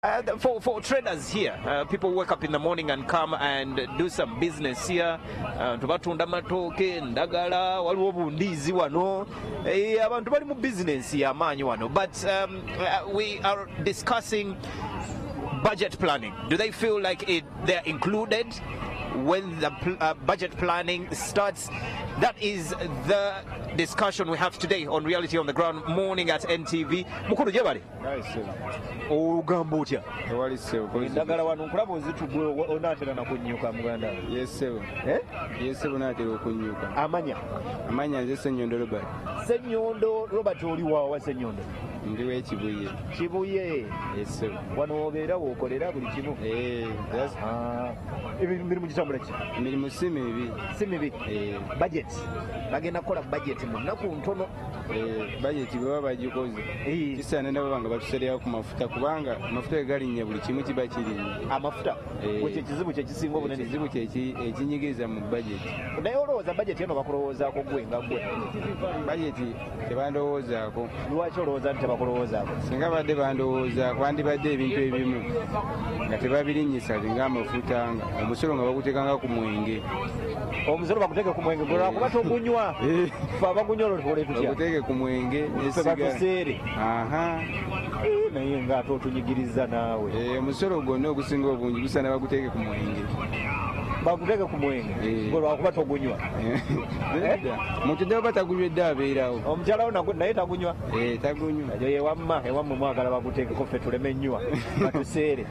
For traders here, people wake up in the morning and come and do some business here. Tubatunda matoke, ndagala, waliwo bundizi wano. Abantu bali mu business ya manyi wano. But we are discussing budget planning. Do they feel like they're included when the budget planning starts? That is the discussion we have today on Reality on the Ground morning at NTV. Mukuru jebali. Ogamba otya? Ewali sebo. Ndagala wano nkulaba ozitugwe onatera na kunnyuka muganda. Yes sebo. Yes sebo natera okunyuka. Amanya nze Ssenyondo Robert. Ssenyondo Robert oli wa Ssenyondo? Ndi we Kibuye. Kibuye. Yes sebo. Wano obeera wokolera buli kimu. That's emirimu gitambula ki? Emirimu si mibi. Si mibi. Budget. Bagenda kukola budget mu nnaku ntono. Budget bwe bagikoze. Kisaana nabo banga batuserera ku mafuta kubanga amafuta galinnya buli kimu kiba kirinnya. Amafuta. Kwe kizibu kye kisinga obunene. Kizibu kye ekinyigiriza mu budget. Naye olowooza budget eno bakulowoozaako gwe nga gwe. Budget tebandowoozaako. Lwaki olowooza nti tebakulowoozaako? Singa badde bandowoozaako wandibadde ebintu ebimu nga tebabirinnyisa ng'amafuta omusolo nga baguteekanga ku mwenge. Omusolo baguteeke ku mwenge lwakuba togunywa. Fe abagunywa olwo tutya? Baguteeke ku mwenge n'essigala. Naye ng'ate otunyigiriza naawe. Omusolo gwonna ogusinga obungi gusaana baguteeke ku mwenge. Baguteeke ku mwenge lwakuba togunywa. Muntu ddala oba tagunywedde abeerawo. Omukyala wo naye tagunywa? Tagunywa. Ewammwe mwagala baguteekeko ffe tuleme nnywa batuseere.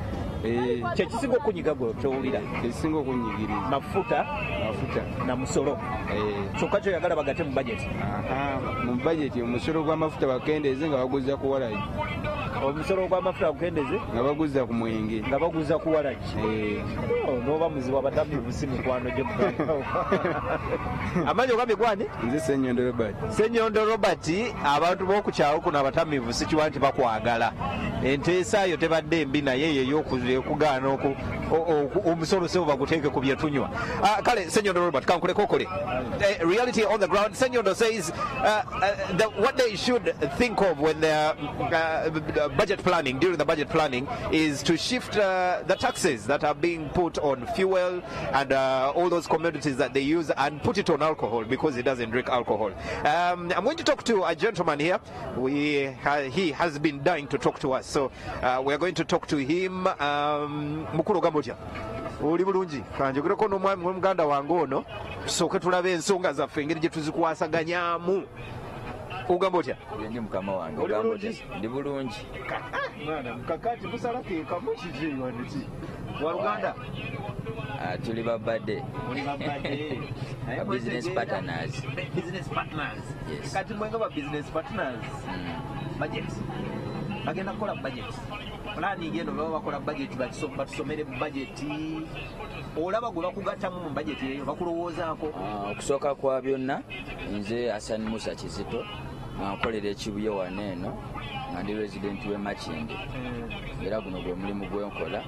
Kyekisinga okunyiga gwe kyowulira? Ekisinga okunyigiriza mafuta na musolo. Kyokka kyoyagala bagate mu budget. Mu budget omusolo gw'amafuta bakendeeze nga baguza ku waragi. Omusolo gw'amafuta bakendeeze nga baguza ku mwenge. Nga baguza ku waragi. N'oba muzibu abatamiivu si mikwano gye muganda. Amanyi ogambye gwani? Nze Ssenyondo Robert. Ssenyondo Robert, abantu b'okukyalo kuno abatamiivu si kiwa nti bakwagala. Enteesa yo tebadde mbi naye yeyokugaana omusolo sebo baguteeke ku bye tunywa. Kale Ssenyondo Robert kankuleko okole. Reality on the Ground. Ssenyondo says what they should think of when they're budget planning, during the budget planning, is to shift the taxes that are being put on fuel and all those commodities that they use and put it on alcohol because he doesn't drink alcohol. I'm going to talk to a gentleman here. He has been dying to talk to us, so we're going to talk to him. Mukuru Gambotya. Oli bulungi kanjogereko n'omwami w'omuganda wange ono tusooke tulabe ensonga zaffe engeri gye tuzikwasaganyamu. Ogamba otya? Ndi mukama wange. Oli bulungi? Ndi bulungi. Mwana mukakati musalako ekamu kiki waniki? Waluganda? Tuli babadde. Oli babadde. Business partners. Business partners. Yes. Kati mwenga ba business partners. Budget. Bagenda kukola budget. Planning eno baba bakola budget batusomere budget. Olaba gwe bakugattamu mu budget eyo bakulowoozaako. Okusooka kwa byonna nze Hassan Musa Kizito nkolera ekibuye wano eno nga ndi resident w'e Makinde era guno gwe mulimu gwenkola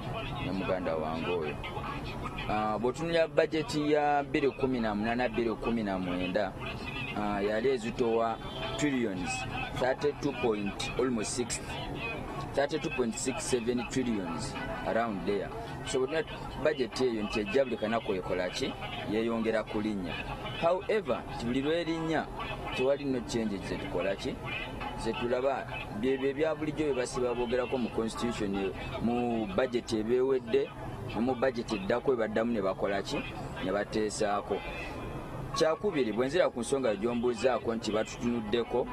ne muganda wange oyo. Bw'otunulira budget ya 2018-2019 yali ezitowa trillions 32.67 trillions around there. So bw'otunulira budget eyo nti ejja buli kanaku ekola ki yeeyongera kulinnya. However buli lwerinnya tewali no changes zetukola ki zetulaba byebyo ebya bulijjo bye basiba boogerako mu constitution mu budget ebeewedde mu budget eddako ebaddamu ne bakola ki ne bateesaako. Kyakubiri bwenzira ku nsonga gyombuuzaako nti batutunuddeko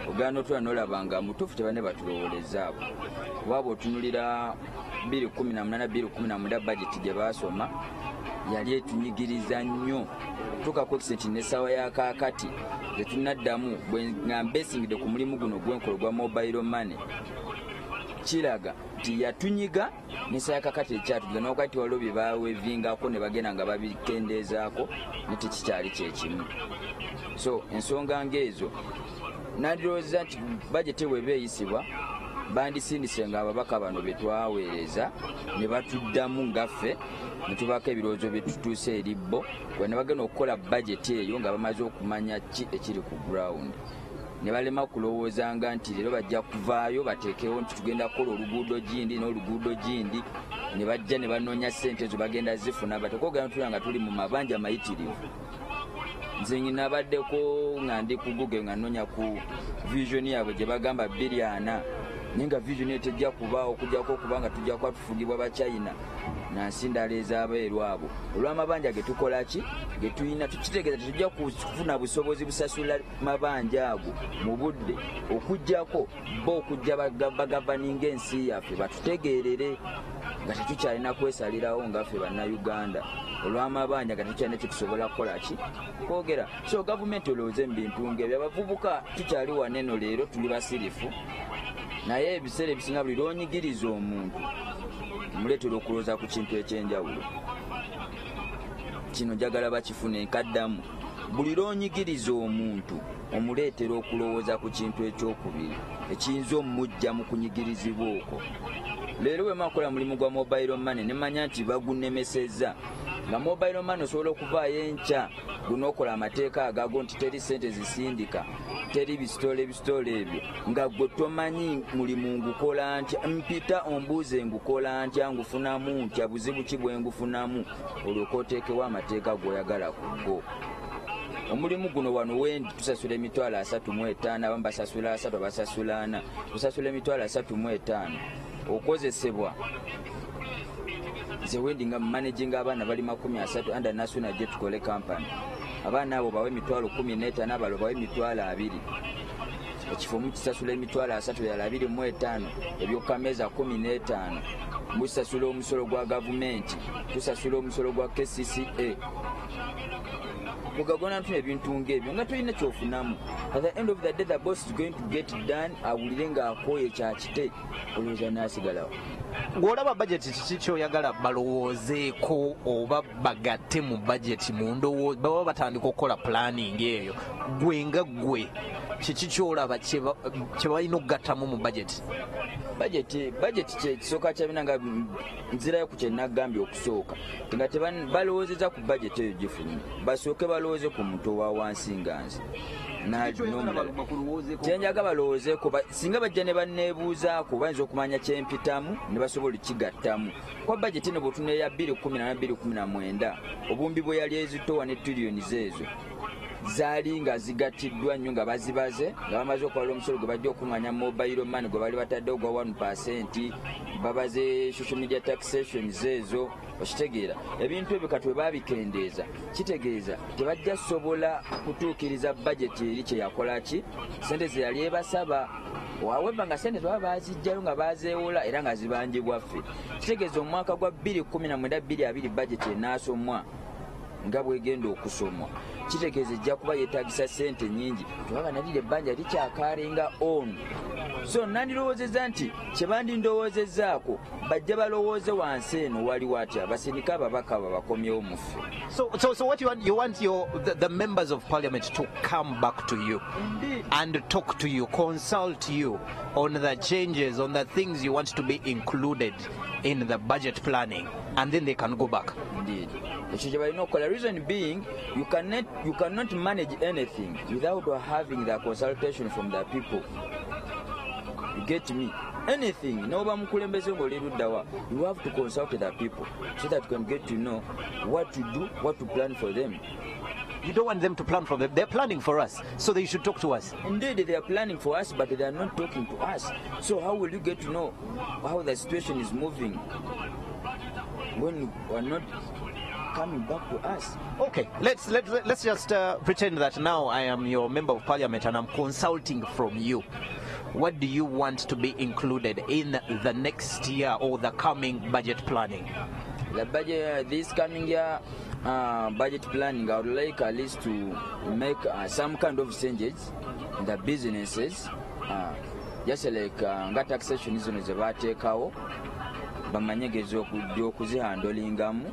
ogaana otula n'olaba nga mutuufu tebane batulowoolezaawo kuba bw'otunulira 2018-2019 budget gye baasoma yali etunyigiriza nnyo tuukako kisenti n'essaawa ya kaakati tetunnaddamu nga mbesingidde ku mulimu guno gwenkola gwa mobile money kiraga nti yatunyiga n'essaawa ya kaakati ekyatugiza n'okati waliwo bye baawevingako ne bagenda nga babikendeezaako ne tekikyali kyekimu. So ensonga ng'ezo nandirowooza nti bajeti bw'eba eyisibwa bandisindise nga ababaka bano be twaweereza ne batuddamu ngaffe ne tubaako ebirowoozo bye tutuuse eri bo ne bagenda okukola bajeti eyo nga bamaze okumanya ki ekiri ku ground. ne balema kulowoozanga nti leero bajja kuvaayo bateekewo nti tugenda kukola oluguudo gindi n'oluguudo gindi ne bajja ne banoonya ssente ezo bagenda zifuna batekogera ntula nga tuli mu mabanja mayitirivu. Nze nnabaddeko nga ndi ku Google nga nnoonya ku vision yaabwe gye bagamba biliana naye nga vision eyo tejja kubaawo okujjako okubanga tujja kuba tufugibwa Bachina nansi ndala ez'abeeru abo. Olw'amabanja ge tukola ki ge tulina tukitegeeza tetujja kufuna busobozi busasula mabanja ago mu budde okujjako bo okujja bagavaninga ensi yaffe batutegeerere nga tetukyalina kwesalirawo ngaffe bannayuganda. Olw'amabanja nga tetukyalina kyetusobola kukola ki kwogera. So gavumenti olowooze mu bintu ng'ebyo abavubuka tukyali waneno leero tuli basirifu naye ebiseera ebisinga buli lwonyigiriza omuntu muleetera okulowooza ku kintu ekyenjawulo. Kino njagala bakifune nkaddamu, buli lwonyigiriza omuntu omuleetera okulowooza ku kintu ekyokubiri ekiyinza omujja mu kunyigirizibwa okwo. Leero bwe makola mulimu gwa mobile money ne manya nti bagunemesezza nga mobile money osobola okuvaayo enkya gunookola amateeka agago nti teri ssente zisindika teri ebisitoola ebyo nga gwe tomanyi mulimu ngukola ntya mpita ombuuze ngukola ntya ngufunamu ntya buzibu ki bwe ngufunamu olyoka oteekewo amateeka g'oyagala ku go. Omulimu guno wano wendi tusasula emitwalo 35 abamu basasula 3 basasula 4 tusasula emitwalo 35 okozesebwa. Nze wendi nga managing abaana bali 30 under National Jet Cole Company. Abaana abo bawe emitwalo 15 n'abalo bawe emitwalo 2. Ekifo mukisasula emitwalo 325 ebyokameza 15 musasula omusolo gwa gavumenti tusasula omusolo gwa KCCA. Mugagona ntune ebintu ng'ebyo nga tulina kyofunamu. At the end of the day the boss is going to get done awulire ng'akooye kyakite olowooza n'asigalawo. Ng'olaba budget kiki kyoyagala balowoozeeko oba bagatte mu budget mu ndowooza baba batandika okukola planning eyo gwe nga gwe kiki kyolaba kye balina okugattamu mu budget? Budget kyekisooka kyabina nga nzirayo ku kyenagambye okusooka nga balowoozeza ku budget eyo gifulumye basooke balowooze ku muntu owa wansi nga nze kyenjaga balowoozeeko singa bajja ne banneebuuzaako bayinza okumanya kyempitamu ne basobola kigattamu. Kwa budget ne bwetuneeya 2010-2019 obumbi bwe yali ezitowa ne trillions ezo zaali nga zigattiddwa nnyo nga bazibaze nga bamaze okwala omusolo gwe bajja okuŋŋanya mobile money gwe bali bataddeho gwa 1%, babaze social media taxation ezo okitegeera. Ebintu ebyo kati bwe baabikendeeza kitegeeza tebajja sobola kutuukiriza budget eri kye yakola ki sente ze yali ebasaba waweba nga sente baba bazijjayo nga bazeewola era nga zibanjibwa ffe. Kitegeeza omwaka gwa 2019-2020 budget enaasomwa nga bwegenda okusomwa kitegeeza ejja kuba yeetagisa sente nyingi tubaba nalire ebbanja likyakalinga on. So nandirowoozezza nti kye bandindowoozezaako bajja balowooze wansi eno waliwo atya basindika ababaka babakomyewo mu ffe. So what you want the members of parliament to come back to you and talk to you, consult you on the changes, on the things you want to be included in the budget planning, and then they can go back. Indeed. The reason being, you cannot manage anything without having the consultation from the people. You get me? Anything, you have to consult the people so that you can get to know what to do, what to plan for them. You don't want them to plan for them. They're planning for us, so they should talk to us. Indeed, they are planning for us, but they are not talking to us. So how will you get to know how the situation is moving when you are not coming back to us? Okay, let's just pretend that now I am your member of parliament and I'm consulting from you. What do you want to be included in the next year or the coming budget planning? The budget this coming year budget planning, I would like at least to make some kind of changes in the businesses, just like taxation is on the bateekawo bamanyegezo okuzihandolingamu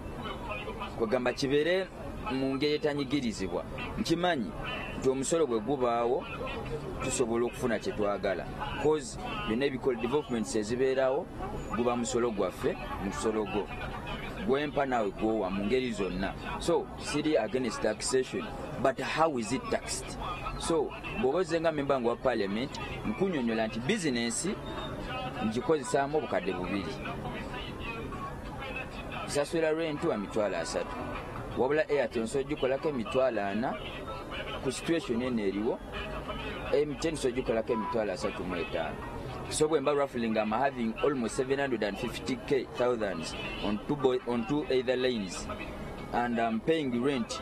kwegamba kibere mu ngeri etanyigirizibwa. Nkimanyi nti omusolo bwe gubaawo tusobola okufuna kye twagala cause byonna ebikola developments ezibeerawo guba musolo gwaffe musolo gwo gwempa nawe gwowa mu ngeri zonna. So siri against taxation, but how is it taxed? So bwoboze nga member wa parliament nkunyonyola nti business ngikozesaamu obukadde 2 kusasula rent wa $3 wabula Airtel nsogikolako $4 ku situation eno eriwo MTN nsogikolako $35. So when roughly I'm having almost 750,000 on two either lanes, and I'm paying rent.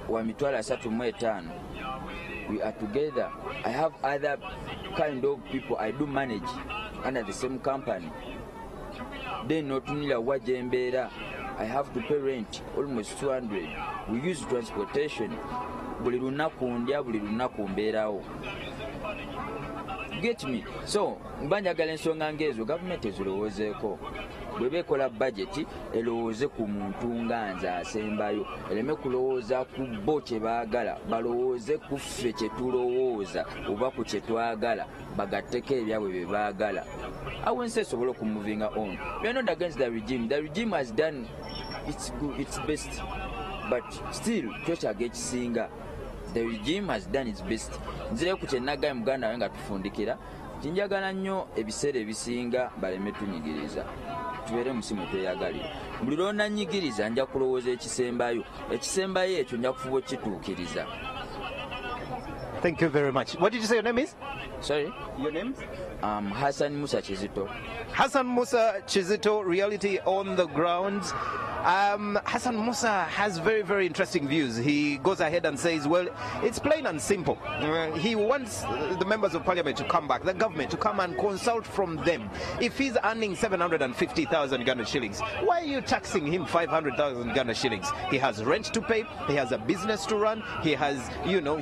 We are together. I have other kind of people I do manage under the same company. Then not only I have to pay rent almost 200. We use transportation. Get me? So, mbanyagala ensonga ngezo government ezirowoozeeko bwebekola budget elowooze ku muntu nga nze asembayo eleme kulowooza ku bo kye baagala balowooze ku ffe kye tulowooza oba ku kye twagala bagatteko ebyabwe bye baagala. I won't say sobola okumoving on. We are not against the regime. The regime has done its good, its best, but still twetaaga ekisinga. The regime has done its best. Nzire ku kyenagaye muganda wange nga tufundikira kinjagala nnyo ebiseera ebisinga baleme tunyigiriza tubeere musimu tweyagalira buli lw'onanyigiriza nja kulowooza ekisembayo ekyo nja kufuba okituukiriza. Thank you very much. What did you say your name is? Sorry? Your name? Hassan Musa Chizito. Hassan Musa Chizito, reality on the ground. Hassan Musa has very, very interesting views. He goes ahead and says, well, it's plain and simple. He wants the members of parliament to come back, the government to come and consult from them. If he's earning 750,000 Ghana shillings, why are you taxing him 500,000 Ghana shillings? He has rent to pay, he has a business to run, he has,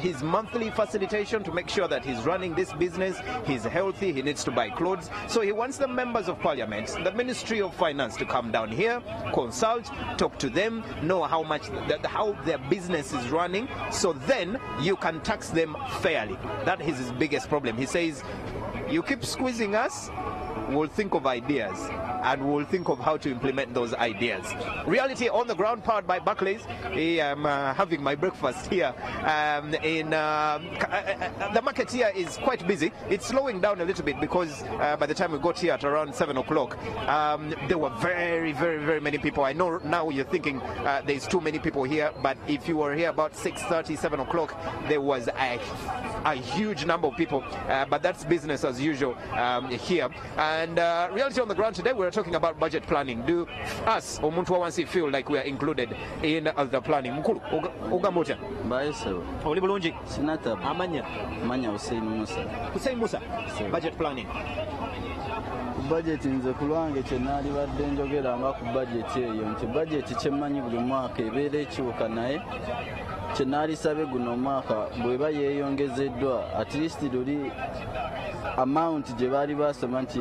his monthly facilitation to make sure that he's running this business, he's healthy, he needs to buy clothes. So he wants the members of parliament, the Ministry of Finance to come down here, consult, talk to them, know how their business is running, so then you can tax them fairly. That is his biggest problem. He says, you keep squeezing us, we'll think of ideas and we'll think of how to implement those ideas. Reality on the ground, powered by Barclays. I'm having my breakfast here. The market here is quite busy. It's slowing down a little bit because by the time we got here at around 7 o'clock, there were very, very, very many people. I know now you're thinking there's too many people here, but if you were here about 6:30, 7 o'clock, there was a huge number of people. But that's business as usual here. And reality on the ground today, we're talking about budget planning. Do us omuntu wawansi feel like we are included in the planning? Mukulu ogamota baeso oli bulungi sinata amanya Hussein Musa budget planning. Budget nze kulwange kyenali badde njogeranga ku budget eyo nti budget kyemmanyi buli mwaka ebeera ekiwuka naye kyenali sabe guno mwaka bweba yeeyongezeddwa at least luli amount gye baali basoma nti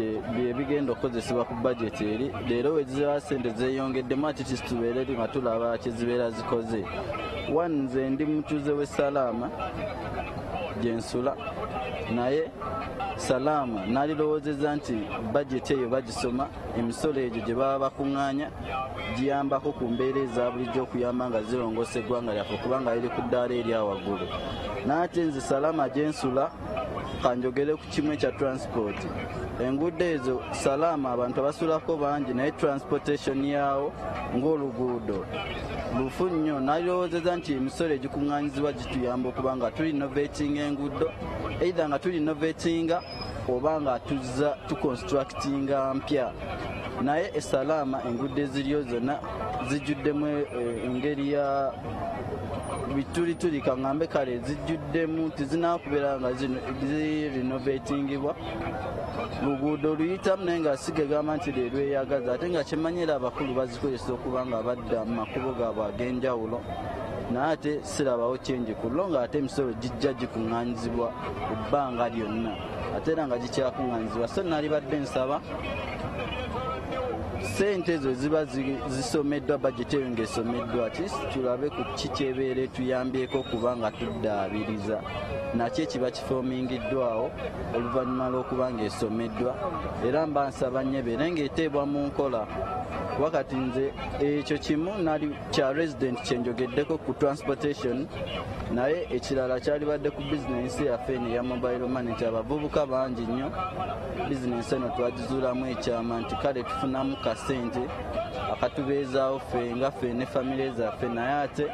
bigenda okukozesebwa ku budget eri leero weziba sente zeeyongeddemu ati tubeere nga tulaba kyezibeera zikoze. Nze ndi mutuuze w'e Salaama gyensula naye Salaama nalirowoozezza nti budget eyo bagisoma emisolo egyo gye baba bakuŋŋaanya giyambako ku mbeera eza bulijjo okuyamba nga zirongosa eggwanga lyaffe kubanga liri ku ddaala eri awaggulu. Naate nze Salaama gyensula kanjogere ku kimu ekya transport. Enguudo ezo Salaama abantu abasulako bangi naye transportation yaawo ng'oluguudo lufu nnyo. Nalirowoozezza nti emisolo egikuŋŋaanyizibwa gituyamba okuba nga tuli innovatinga enguudo, either nga tuli innovatinga oba nga tuconstructinga mpya. Naye e Salaama enguudo eziriyo zonna zijjuddemu engeri ya bituli kaŋŋambe kale zijjuddemu tizinakubeera nga zirenovatingibwa. Luguudo luyitamu naye nga sigegamba nti lweyagaza ate nga kyemanyira abakulu bazikozesa okuba nga badda mu makubo gaabwe ag'enjawulo. Naye ate sirabawo kyenji ku lo nga ate emisolo gijja gikuŋŋaanyizibwa ebbanga lyonna ate era nga gikyakuŋŋaanyizibwa. So nali badde nsaba sente ezo ziba zisomeddwa budget eyo ng'esomeddwa ati tulabe ku kikyebeera etuyambyeko okuba nga tuddaabiriza nakyo ekiba kifoomingiddwawo oluvannyuma lw'okuba ng'esomeddwa. Era mba nsaba nnyo ebeere ng'eteebwa mu nkola wakati nze ekyo kimu nali kya resident kyenjogeddeko ku transportation naye ekirala kyali badde ku bizinensi yaffe eno eya mobile money nti abavubuka bangi nnyo bizinensi eno twagizuulamu ekyama nti kale tufunamu kasente akatubeezaawo ffe nga ffe ne famire zaffe naye ate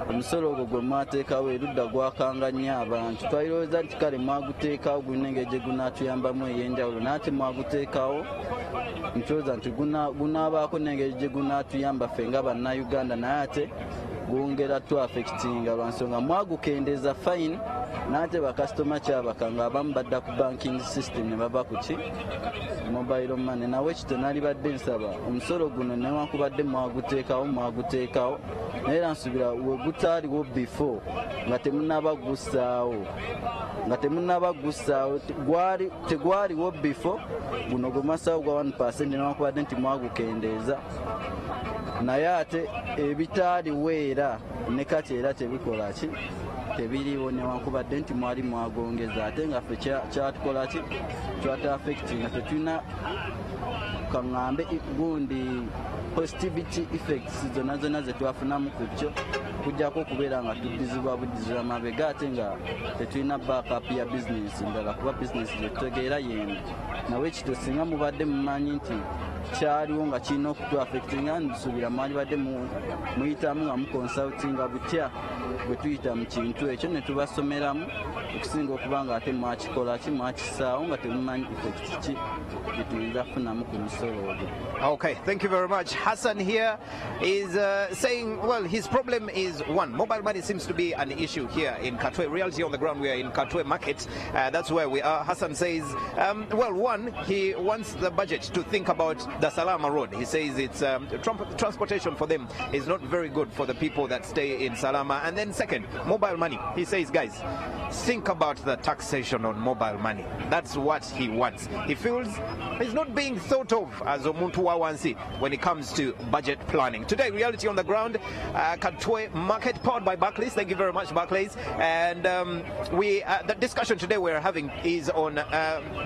omusolo ogwo gwe mwateekawo erudda gwakanga nnyo abantu twalirowooza nti kale mwaguteekawo gulina engeri gye gunaatuyambamu ey'enjawulo naye ate mwaguteekawo ntulowooza nti gunaabaako n'engeri gye gunaatuyamba ffe nga bannayuganda naye ate gwongera twafekitinga lwansonga mwagukendeeza fine n'ate bakasitoma kyabakanga abamu badda ku banking system ne bava ku ki mobile money nawe ekito nali badde nsaba omusolo guno newankubadde mwaguteekawo naye era nsubira we gutaaliwo before nga temunaba gussaawo tegwaliwo before guno gwemasaawo gwa 1% newankubadde nti mwagukendeeza naye ate ebitaaliwo era ne kati era tebikola ki tebiriwo newankubadde nti mwali mwagongeza ate nga ffe kyatukola ki twataafekiti nga tetulina kaŋŋambe gundi positivity effects zonna zetwafunamu ku kyo kujjako okubeera nga tuddizibwa mabega ate nga tetulina backup ya bizinesi ndala kuba bizinesi gyetutegeera yemu nawe ekito singa mubadde mumanyi nti kyaliwo nga kirina okutwafekitinga nsuubira mwali badde muyitamu nga mukonsultinga butya bwe tuyita mu kintu ekyo ne tubasomeramu okusinga okuba nga ate mwakikola ki mwakisaawo nga temumanyi effect ki gyetuyinza kufunamu ku musolo ogwo. Okay, thank you very much. Hassan here is saying, well, his problem is one, mobile money seems to be an issue here in Katwe. Reality on the ground, we are in Katwe market. That's where we are. Hassan says, well, one, he wants the budget to think about the Salama Road. He says it's transportation for them is not very good for the people that stay in Salama. And then second, mobile money. He says, guys, think about the taxation on mobile money. That's what he wants. He feels he's not being thought of as Omuntu Wawansi when it comes to budget planning. Today, reality on the ground, Katwe market powered by Barclays. Thank you very much, Barclays. And the discussion today we're having is on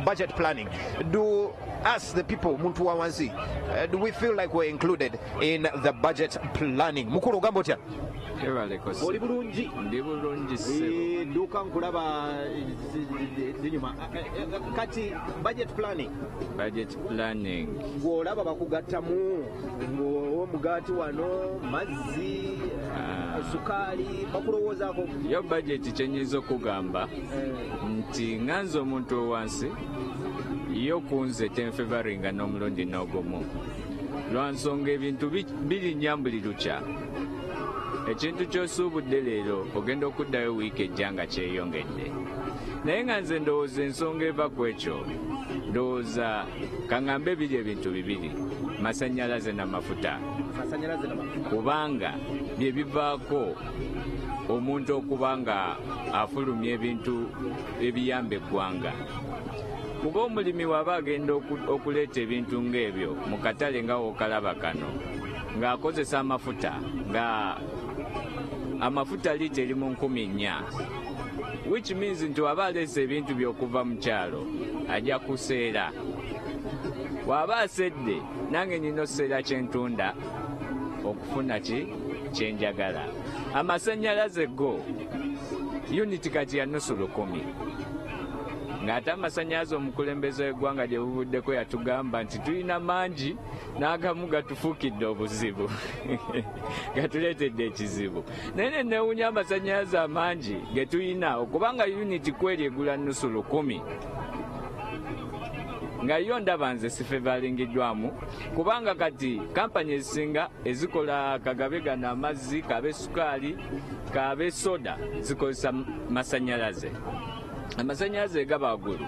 budget planning. Do us, the people, Muntu Wawansi, do we feel like we're included in the budget planning? Mukuru Gambotya. Oli bulungi ndi bulungi ssebo duka nkulaba zinyuma kati budget planning ng'olaba bakugattamu ng'omugati wano mazzi sukaali bakulowoozaako yo budget kyenyiza okugamba nti nganze omuntu owansi yo kunze tenfevaringa n'omulundi n'ogumu lwansonga ebintu birinnya buli lukya ekintu ky'osuubudde leero ogenda okuddayo wiiki ejja nga kyeyongedde naye nga nze ndowooza ensonga eva ku ekyo ndowooza kaŋŋambe biri ebintu bibiri masannyalaze n'amafuta kubanga bye bivaako omuntu okuba nga afulumya ebintu ebiyamba eggwanga kuba omulimi waba agenda okuleeta ebintu ng'ebyo mu katale nga wookalaba kano ng'akozesa amafuta nga amafuta liita eri mu 4,000 which means nti waba aleese ebintu by'okuva mu kyalo ajja kuseera waba asedde nange nina oseera kyentunda okufuna kyenjagala amasannyalaze go uniti kati ya nusu 10 ng'ate amasannyalaze omukulembeze w'eggwanga gye buvuddeko yatugamba nti tulina mangi n'agamu gatufuukidde obuzibu gatuleetedde ekizibu naye neewunya amasannyalaze amangi ge tulina okubanga uniti kweri egula nusu 10 nga yo ndaba nze sifevalingiddwamu kubanga kati kampani ezisinga ezikola kagabe gano amazzi kabe sukaali kabe soda zikozesa masannyalaze amasannyalaze gaba waggulu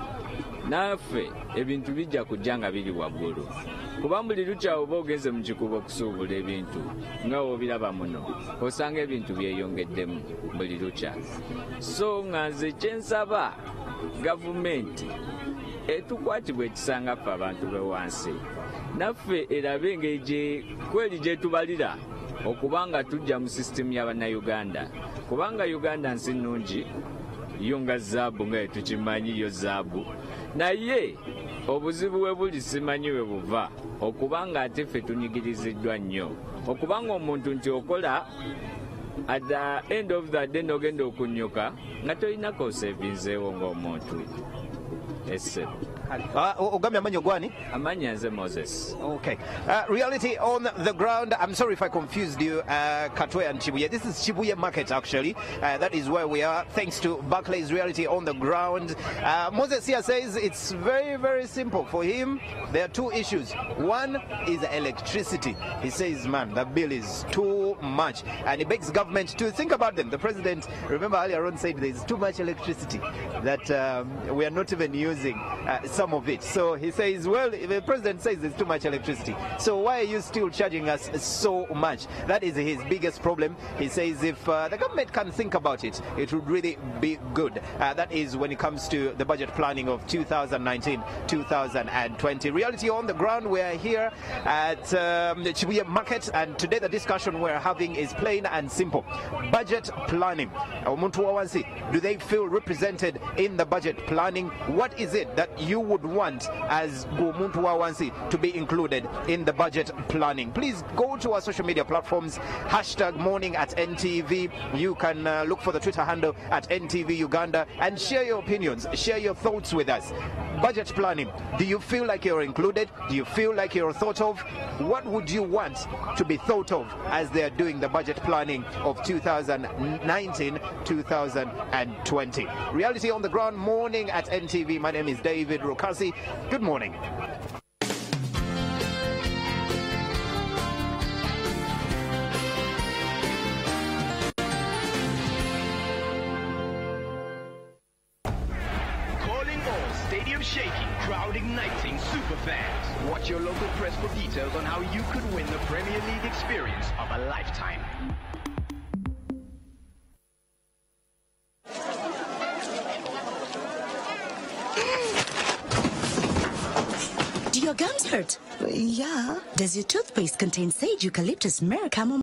naffe ebintu bijja kujja nga biri waggulu kuba buli lukya oba ogenze mu kikubo okusuubula ebintu nga wobiraba muno osanga ebintu byeyongeddemu buli lukya so nga nze kyensaba gavumenti etukwatibwa ekisanga ffe abantu bewansi naffe erabe engeri kweri gyetubalira okubanga tujja mu sisitemu y'abannayuganda kubanga uganda nsi nnungi yo nga zaabu nga tukimanyi yo zaabu naye obuzibu we buli simanyi we buva okubanga ate ffe tunyigiriziddwa nnyo okubanga omuntu nti okola at the end of the day n'ogenda okunyuka nga tolinako osevinzeewo ng'omuntu esse ogambye amanyi ogwani? amanyi nze Moses. Okay. Reality on the ground. I'm sorry if I confused you, Katwe and Chibuye. This is Chibuye Market, actually. That is where we are, thanks to Barclays Reality on the ground. Moses here says it's very, very simple. For him, there are two issues. One is electricity. He says, man, the bill is too much. And he begs government to think about them. The president, remember earlier on, said there's too much electricity that we are not even using some of it. So he says, well, the president says there's too much electricity, so why are you still charging us so much? That is his biggest problem. He says if the government can think about it, it would really be good. That is when it comes to the budget planning of 2019-2020. Reality on the ground. We are here at the Chibuye Market, and today the discussion we're having is plain and simple. Budget planning. Do they feel represented in the budget planning? What is it that you would want as Gomuntu Wawansi to be included in the budget planning? Please go to our social media platforms, #morning@NTV. You can look for the Twitter handle @NTV Uganda and share your opinions, share your thoughts with us. Budget planning. Do you feel like you're included? Do you feel like you're thought of? What would you want to be thought of as they're doing the budget planning of 2019-2020? Reality on the ground, morning at NTV. My name is David Rukasi. Good morning. Shaking, crowd igniting super fans. Watch your local press for details on how you could win the Premier League experience of a lifetime. Do your gums hurt? Yeah. Does your toothpaste contain sage, eucalyptus, myrrh, chamomile?